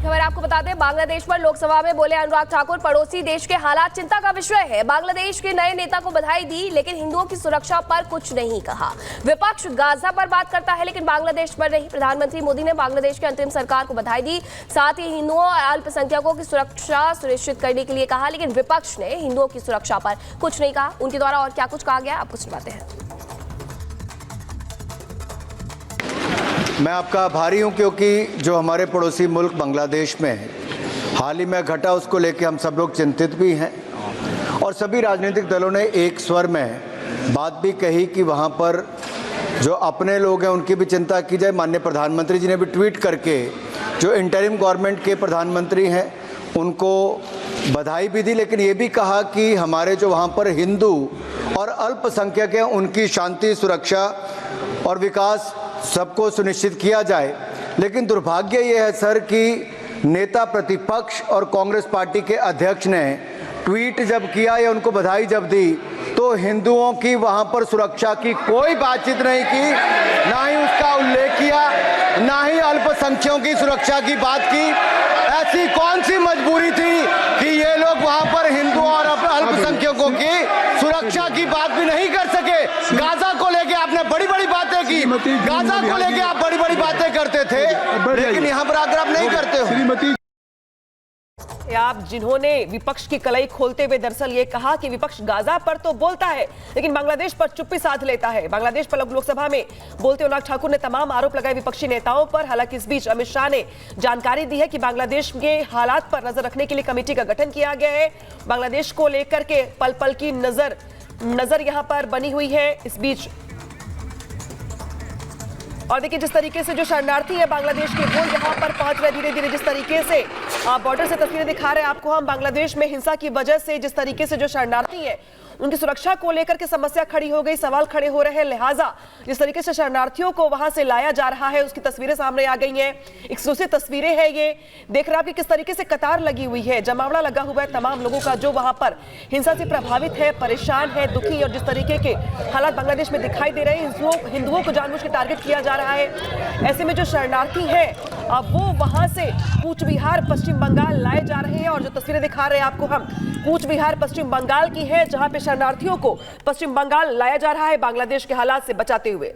खबर आपको बता दें, बांग्लादेश पर लोकसभा में बोले अनुराग ठाकुर, पड़ोसी देश के हालात चिंता का विषय है। बांग्लादेश के नए नेता को बधाई दी, लेकिन हिंदुओं की सुरक्षा पर कुछ नहीं कहा। विपक्ष गाजा पर बात करता है, लेकिन बांग्लादेश पर नहीं। प्रधानमंत्री मोदी ने बांग्लादेश की अंतरिम सरकार को बधाई दी, साथ ही हिंदुओं और अल्पसंख्यकों की सुरक्षा सुनिश्चित करने के लिए कहा, लेकिन विपक्ष ने हिंदुओं की सुरक्षा पर कुछ नहीं कहा। उनके द्वारा और क्या कुछ कहा गया, आपको सुनाते हैं। मैं आपका आभारी हूं, क्योंकि जो हमारे पड़ोसी मुल्क बांग्लादेश में हाल ही में घटा, उसको लेकर हम सब लोग चिंतित भी हैं और सभी राजनीतिक दलों ने एक स्वर में बात भी कही कि वहां पर जो अपने लोग हैं उनकी भी चिंता की जाए। माननीय प्रधानमंत्री जी ने भी ट्वीट करके जो इंटरिम गवर्नमेंट के प्रधानमंत्री हैं उनको बधाई भी दी, लेकिन ये भी कहा कि हमारे जो वहाँ पर हिंदू और अल्पसंख्यक हैं उनकी शांति, सुरक्षा और विकास सबको सुनिश्चित किया जाए। लेकिन दुर्भाग्य ये है सर कि नेता प्रतिपक्ष और कांग्रेस पार्टी के अध्यक्ष ने ट्वीट जब किया या उनको बधाई जब दी तो हिंदुओं की वहां पर सुरक्षा की कोई बातचीत नहीं की, ना ही उसका उल्लेख किया, ना ही अल्पसंख्यकों की सुरक्षा की बात की। ऐसी कौन सी मजबूरी थी कि ये लोग वहां पर हिंदुओं और अल्पसंख्यकों की सुरक्षा की बात भी नहीं कर सके। गाजा को लेके आपने बड़ी बड़ी बातें की, गाजा को लेके आप बड़ी बड़ी बातें करते थे, लेकिन यहाँ पर आकर आप नहीं करते हो। आप जिन्होंने विपक्ष की कलई खोलते हुए दरअसल ये कहा कि विपक्ष गाजा पर तो बोलता है लेकिन बांग्लादेश पर चुप्पी साध लेता है। बांग्लादेश पर लोकसभा में बोलते अनुराग ठाकुर ने तमाम आरोप लगाए विपक्षी नेताओं पर। हालांकि इस बीच अमित शाह ने जानकारी दी है कि बांग्लादेश के हालात पर नजर रखने के लिए कमेटी का गठन किया गया है। बांग्लादेश को लेकर के पल पल की नजर यहां पर बनी हुई है। इस बीच और देखिए जिस तरीके से जो शरणार्थी है बांग्लादेश के वो यहाँ पर पहुंच रहे धीरे धीरे, जिस तरीके से बॉर्डर से तस्वीरें दिखा रहे हैं आपको हम, बांग्लादेश में हिंसा की वजह से जिस तरीके से जो शरणार्थी है उनकी सुरक्षा को लेकर के समस्या खड़ी हो गई, सवाल खड़े हो रहे हैं। लिहाजा जिस तरीके से शरणार्थियों को वहां से लाया जा रहा है उसकी तस्वीरें सामने आ गई हैं। एक्सक्लूसिव तस्वीरें हैं ये, देख रहे हैं आप कि किस तरीके से कतार लगी हुई है, जमावड़ा लगा हुआ है तमाम लोगों का जो वहां पर हिंसा से प्रभावित है, परेशान है, दुखी। और जिस तरीके के हालात बांग्लादेश में दिखाई दे रहे हैं, हिंदुओं को जानबूझ के टारगेट किया जा रहा है। ऐसे में जो शरणार्थी है अब वो वहां से कूच बिहार, पश्चिम बंगाल लाए जा रहे हैं। और जो तस्वीरें दिखा रहे हैं आपको हम कूच बिहार, पश्चिम बंगाल की है, जहां पे शरणार्थियों को पश्चिम बंगाल लाया जा रहा है बांग्लादेश के हालात से बचाते हुए।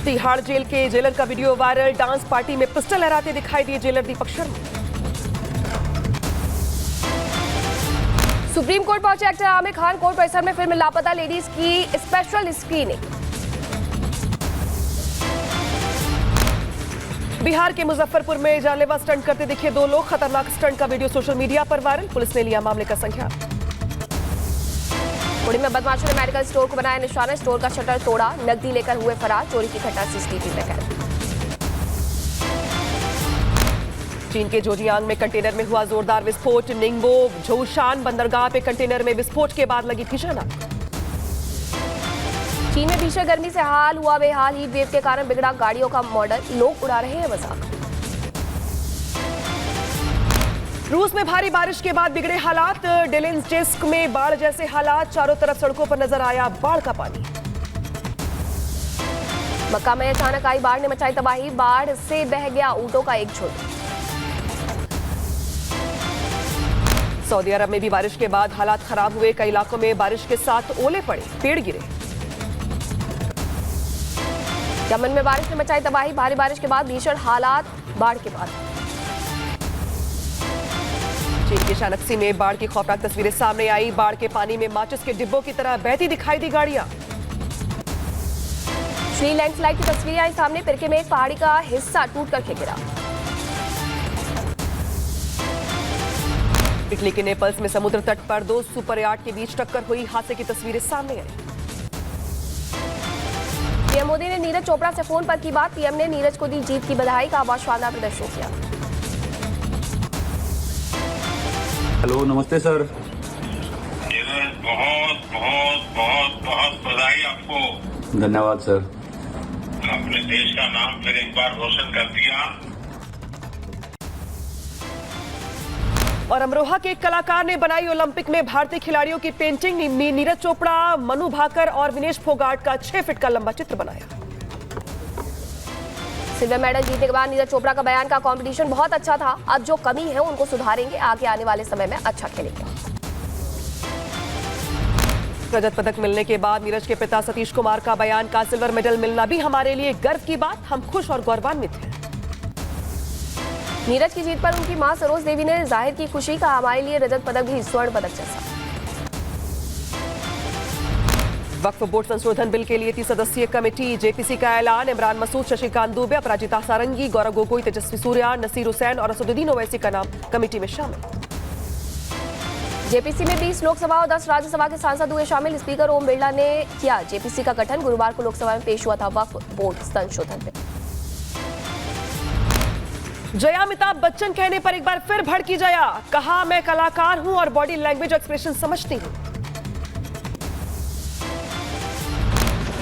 तिहाड़ जेल के जेलर का वीडियो वायरल, डांस पार्टी में पिस्टल लहराते दिखाई दिए jailer Deepak Sharma. Supreme court पहुंचे एक्टर आमिर खान, कोर्ट परिसर में फिल्म लापता लेडीज की स्पेशल स्क्रीनिंग। बिहार के मुजफ्फरपुर में जानलेवा स्टंट करते दिखे दो लोग, खतरनाक स्टंट का वीडियो सोशल मीडिया पर वायरल, पुलिस ने लिया मामले का संज्ञान। पुणे में बदमाशों ने मेडिकल स्टोर को बनाया निशाना, स्टोर का शटर तोड़ा, नकदी लेकर हुए फरार, चोरी की घटना सीसीटीवी में कैद। चीन के जोजियांग में कंटेनर में हुआ जोरदार विस्फोट, निंगबो झोशान बंदरगाह पे कंटेनर में विस्फोट के बाद लगी भीषण आग। चीन में भीषण गर्मी से हाल हुआ बेहाल, हीट वेव के कारण बिगड़ा गाड़ियों का मॉडल, लोग उड़ा रहे हैं मजाक। रूस में भारी बारिश के बाद बिगड़े हालात, डेलेंस्क में बाढ़ जैसे हालात, चारों तरफ सड़कों पर नजर आया बाढ़ का पानी। मक्का में अचानक आई बाढ़ ने मचाई तबाही, बाढ़ से बह गया ऊंटों का एक झुंड। सऊदी अरब में भी बारिश के बाद हालात खराब हुए, कई इलाकों में बारिश के साथ ओले पड़े, पेड़ गिरे। यमन में बारिश ने मचाई तबाही, भारी बारिश के बाद भीषण हालात, बाढ़ के बाद। चीन के शानक्सी में बाढ़ की खौफनाक तस्वीरें सामने आई, बाढ़ के पानी में माचिस के डिब्बों की तरह बहती दिखाई दी गाड़ियां। श्री लैंडस्लाइड की तस्वीरें आई सामने, पिरके में एक पहाड़ी का हिस्सा टूट करके गिरा। इटली के नेपल्स में समुद्र तट पर दो सुपर याट के बीच टक्कर हुई, हादसे की तस्वीरें सामने आई। पीएम मोदी ने नीरज चोपड़ा से फोन पर की बात, पीएम ने नीरज को दी जीत की बधाई, का बहुत शानदार प्रदर्शन किया। हेलो, नमस्ते सर। बहुत बहुत बहुत बहुत बधाई आपको। धन्यवाद सर। आपने देश का नाम फिर एक बार रोशन कर दिया। और अमरोहा के एक कलाकार ने बनाई ओलंपिक में भारतीय खिलाड़ियों की पेंटिंग। नीरज चोपड़ा, मनु भाकर और विनेश फोगाट का 6 फीट का लंबा चित्र बनाया। सिल्वर मेडल जीतने के बाद नीरज चोपड़ा का बयान का कंपटीशन बहुत अच्छा था, अब जो कमी है उनको सुधारेंगे, आगे आने वाले समय में अच्छा खेलेंगे। रजत पदक मिलने के बाद नीरज के पिता सतीश कुमार का बयान का सिल्वर मेडल मिलना भी हमारे लिए गर्व की बात, हम खुश और गौरवान्वित हैं। नीरज की जीत पर उनकी मां सरोज देवी ने जाहिर की खुशी, कहा हमारे लिए रजत पदक भी स्वर्ण पदक जैसा। वक्फ बोर्ड संशोधन बिल के लिए 30 सदस्यीय कमेटी, जेपीसी का ऐलान। इमरान मसूद, शशिकांत दुबे, अपराजिता सारंगी, गौरव गोगोई, तेजस्वी सूर्या, नसीर हुसैन और असदुद्दीन ओवैसी का नाम कमेटी में शामिल। जेपीसी में 20 लोकसभा और 10 राज्यसभा के सांसद हुए शामिल। स्पीकर ओम बिरला ने किया जेपीसी का गठन। गुरुवार को लोकसभा में पेश हुआ था वक्फ बोर्ड संशोधन बिल। जया अमिताभ बच्चन कहने पर एक बार फिर भड़की जया, कहा मैं कलाकार हूं और बॉडी लैंग्वेज एक्सप्रेशन समझती हूं।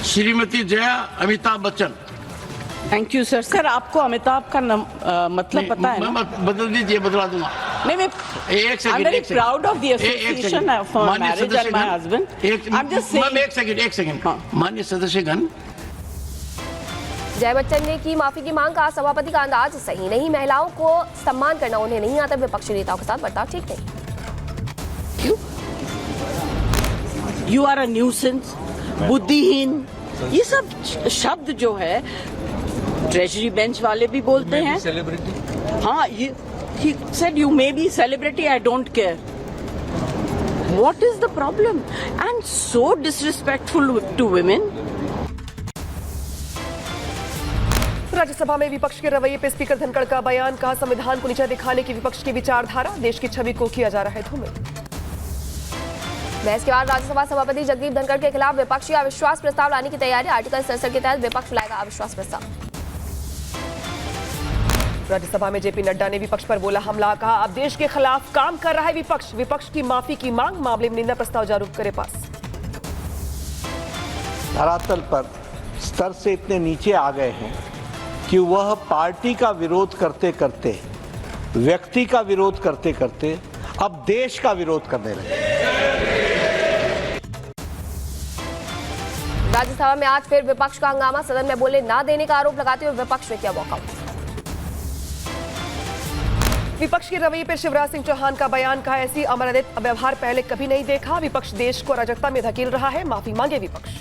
Shrimati Jaya Amitabh Bachchan. Thank you sir. Sir आपको अमिताभ का मतलब पता है ना? बदल दीजिए, बदला दूंगा। नहीं, मैं एक second, I'm very proud of the association for marriage and my husband. I'm just saying. एक सेकंड। माननीय सदस्यगण, जय बच्चन ने की माफी की मांग, का सभापति का अंदाज सही नहीं, महिलाओं को सम्मान करना उन्हें नहीं आता, विपक्षी नेताओं के साथ बर्ताव ठीक नहीं। You are a nuisance, बुद्धिहीन, ये सब शब्द जो है ट्रेजरी बेंच वाले भी बोलते हैं। हाँ, he said you may be celebrity, I don't care. What is the problem? And so disrespectful to women. Rajya Sabha में विपक्ष के रवैये पर स्पीकर धनखड़ का बयान, कहा संविधान को नीचा दिखाने की विपक्ष की विचारधारा, देश की छवि को किया जा रहा है धूमिल। बहस के बाद राज्यसभा सभापति जगदीप धनखड़ के खिलाफ विपक्षी अविश्वास प्रस्ताव लाने की तैयारी। आर्टिकल 67 के तहत विपक्ष लाएगा अविश्वास प्रस्ताव। राज्यसभा में जेपी नड्डा ने विपक्ष पर बोला हमला, कहा अब देश के खिलाफ काम कर रहा है विपक्ष, विपक्ष की माफी की मांग, मामले में निंदा प्रस्ताव जारी करे पास। धरातल पर स्तर से इतने नीचे आ गए हैं कि वह पार्टी का विरोध करते करते, व्यक्ति का विरोध करते करते अब देश का विरोध करने लगे। राज्यसभा में आज फिर विपक्ष का हंगामा, सदन में बोले ना देने का आरोप लगाते हुए विपक्ष ने किया वॉकआउट। विपक्ष के रवैये पर शिवराज सिंह चौहान का बयान, कहा ऐसी अमर्यादित व्यवहार पहले कभी नहीं देखा, विपक्ष देश को अराजकता में धकेल रहा है, माफी मांगे विपक्ष।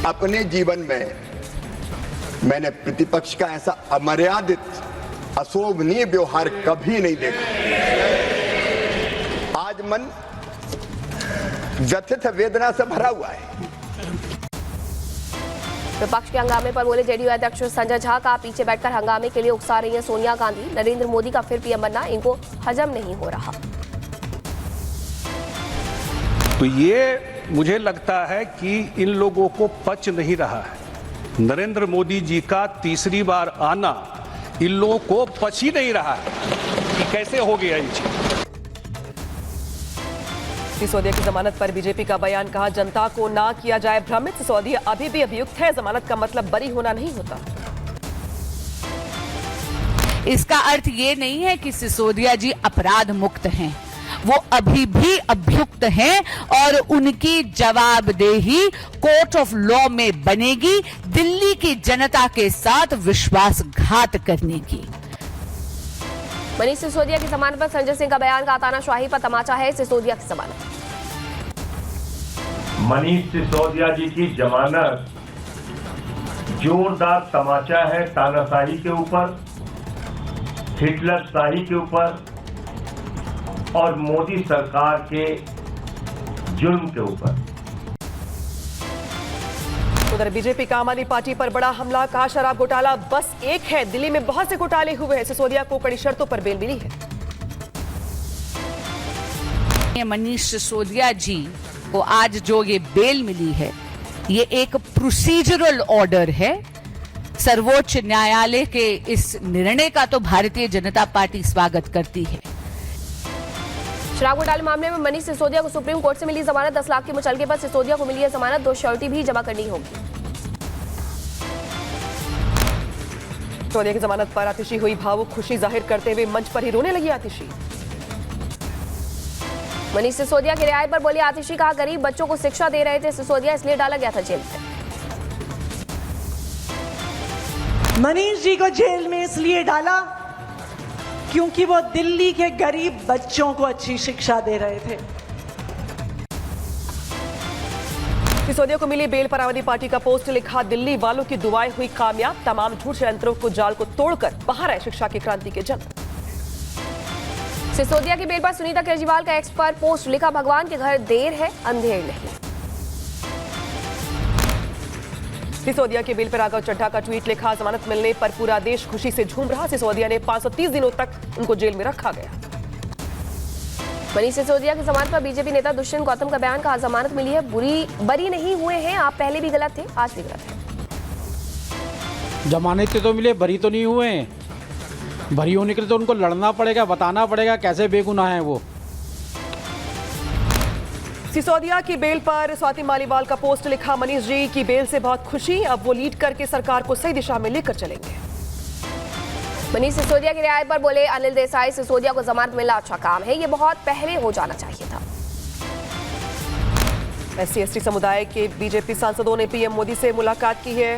अपने जीवन में मैंने प्रतिपक्ष का ऐसा अमर्यादित, अशोभनीय व्यवहार कभी नहीं देखा। आज मन व्यथित वेदना से भरा हुआ है। विपक्ष के हंगामे पर बोले जेडीयू अध्यक्ष संजय झा, का पीछे बैठकर हंगामे के लिए उकसा रही है सोनिया गांधी, नरेंद्र मोदी का फिर पीएम बनना इनको हजम नहीं हो रहा। तो ये मुझे लगता है कि इन लोगों को पच नहीं रहा है। नरेंद्र मोदी जी का तीसरी बार आना इन लोगों को पच ही नहीं रहा है कि कैसे हो गया ये चीज। सिसोदिया की जमानत पर बीजेपी का बयान, कहा जनता को ना किया जाए भ्रमित, सिसोदिया अभी भी अभियुक्त है, जमानत का मतलब बरी होना नहीं होता। इसका अर्थ ये नहीं है कि सिसोदिया जी अपराध मुक्त हैं, वो अभी भी अभियुक्त हैं और उनकी जवाबदेही कोर्ट ऑफ लॉ में बनेगी, दिल्ली की जनता के साथ विश्वासघात करने की। मनीष सिसोदिया की जमानत पर संजय सिंह का बयान, का तानाशाही पर तमाचा है सिसोदिया की जमानत। मनीष सिसोदिया जी की जमानत जोरदार तमाचा है तानाशाही के ऊपर, हिटलर शाही के ऊपर और मोदी सरकार के जुल्म के ऊपर। उधर बीजेपी का आम आदमी पार्टी पर बड़ा हमला, कहा शराब घोटाला बस एक है, दिल्ली में बहुत से घोटाले हुए हैं, सिसोदिया को कड़ी शर्तों पर बेल मिली है। मनीष सिसोदिया जी को आज जो ये बेल मिली है, ये एक प्रोसीजरल ऑर्डर है। सर्वोच्च न्यायालय के इस निर्णय का तो भारतीय जनता पार्टी स्वागत करती है। शराब घोटाले मामले में मनीष सिसोदिया को सुप्रीम कोर्ट से मिली जमानत, 10 लाख के मुचलके पर सिसोदिया को मिली है जमानत, 2 श्योरिटी भी जमा करनी होगी। सिसोदिया की जमानत पर आतिशी हुई भावुक, खुशी जाहिर करते हुए मंच पर ही रोने लगी आतिशी। मनीष सिसोदिया की रिहाई पर बोली आतिशी, कहा गरीब बच्चों को शिक्षा दे रहे थे सिसोदिया, इसलिए डाला गया था जेल में। मनीष जी को जेल में इसलिए डाला क्योंकि वो दिल्ली के गरीब बच्चों को अच्छी शिक्षा दे रहे थे। सिसोदिया को मिली बेल पर आम आदमी पार्टी का पोस्ट लिखा, दिल्ली वालों की दुआएं हुई कामयाब, तमाम झूठ षड्यंत्रों को जाल को तोड़कर बाहर आए शिक्षा की क्रांति के जन। सिसोदिया की बेल पर सुनीता केजरीवाल का एक्स पर पोस्ट लिखा, भगवान के घर देर है अंधेर नहीं। सिसोदिया की बेल पर राघव चड्ढा का ट्वीट लिखा, जमानत मिलने पर पूरा देश खुशी से झूम रहा, सिसोदिया ने 530 दिनों तक उनको जेल में रखा गया। मनीष सिसोदिया की जमानत पर बीजेपी नेता दुष्यंत गौतम का बयान, कहा जमानत मिली है, बरी नहीं हुए हैं आप, पहले भी गलत थे आज भी गलत है। जमानत तो मिले, बरी तो नहीं हुए हैं। बरी होने के लिए तो उनको लड़ना पड़ेगा, बताना पड़ेगा कैसे बेगुनाह हैं वो। सिसोदिया की बेल पर स्वाति मालीवाल का पोस्ट लिखा, मनीष जी की बेल से बहुत खुशी, अब वो लीड करके सरकार को सही दिशा में लेकर चलेंगे। मनीष सिसोदिया की रिहाई पर बोले अनिल देसाई, सिसोदिया को जमानत मिलना अच्छा काम है, ये बहुत पहले हो जाना चाहिए था। SC/ST समुदाय के बीजेपी सांसदों ने पीएम मोदी से मुलाकात की है।